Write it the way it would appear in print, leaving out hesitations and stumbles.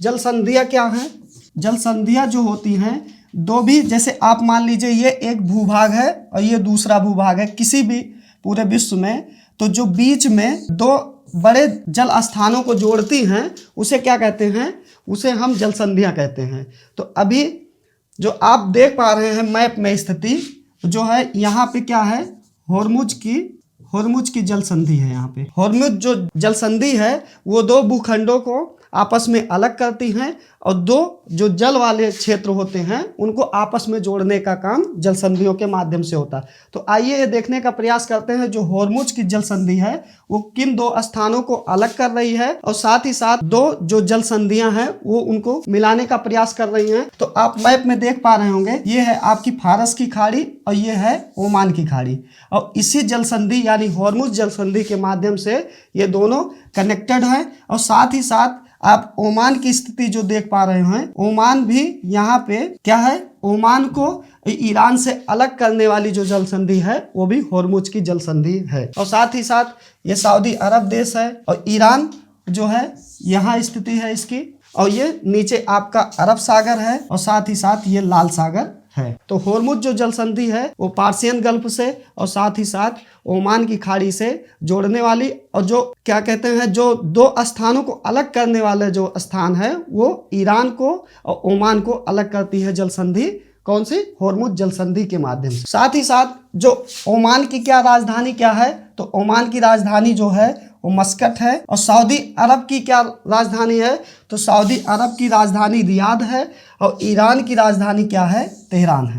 जल संधियाँ क्या हैं? जल संधियाँ जो होती हैं, दो भी, जैसे आप मान लीजिए ये एक भूभाग है और ये दूसरा भूभाग है किसी भी पूरे विश्व में, तो जो बीच में दो बड़े जल स्थानों को जोड़ती हैं उसे क्या कहते हैं? उसे हम जल संधियाँ कहते हैं। तो अभी जो आप देख पा रहे हैं मैप में स्थिति जो है, यहाँ पे क्या है? होर्मुज की जल संधि है। यहाँ पे होर्मुज जो जल संधि है वो दो भूखंडों को आपस में अलग करती हैं और दो जो जल वाले क्षेत्र होते हैं उनको आपस में जोड़ने का काम जल संधियों के माध्यम से होता है। तो आइए ये देखने का प्रयास करते हैं जो होर्मुज की जल संधि है वो किन दो स्थानों को अलग कर रही है और साथ ही साथ दो जो जल संधियां हैं वो उनको मिलाने का प्रयास कर रही हैं। तो आप मैप में देख पा रहे होंगे, ये है आपकी फारस की खाड़ी और ये है ओमान की खाड़ी, और इसी जल संधि यानी होर्मुज जल संधि के माध्यम से ये दोनों कनेक्टेड हैं। और साथ ही साथ आप ओमान की स्थिति जो देख पा रहे हैं, ओमान भी यहाँ पे क्या है? ओमान को ईरान से अलग करने वाली जो जल संधि है वो भी होर्मुज की जल संधि है। और साथ ही साथ ये सऊदी अरब देश है और ईरान जो है यहाँ स्थिति है इसकी, और ये नीचे आपका अरब सागर है और साथ ही साथ ये लाल सागर है। तो होर्मुज जो जल संधि है वो पार्सियन गल्फ से और साथ ही साथ ओमान की खाड़ी से जोड़ने वाली, और जो क्या कहते हैं जो दो स्थानों को अलग करने वाले जो स्थान है वो ईरान को और ओमान को अलग करती है जल संधि। कौन सी? होर्मुज जल संधि के माध्यम से। साथ ही साथ जो ओमान की क्या राजधानी क्या है? तो ओमान की राजधानी जो है वो मस्कट है। और सऊदी अरब की क्या राजधानी है? तो सऊदी अरब की राजधानी रियाद है और ईरान की राजधानी क्या है? तेहरान है।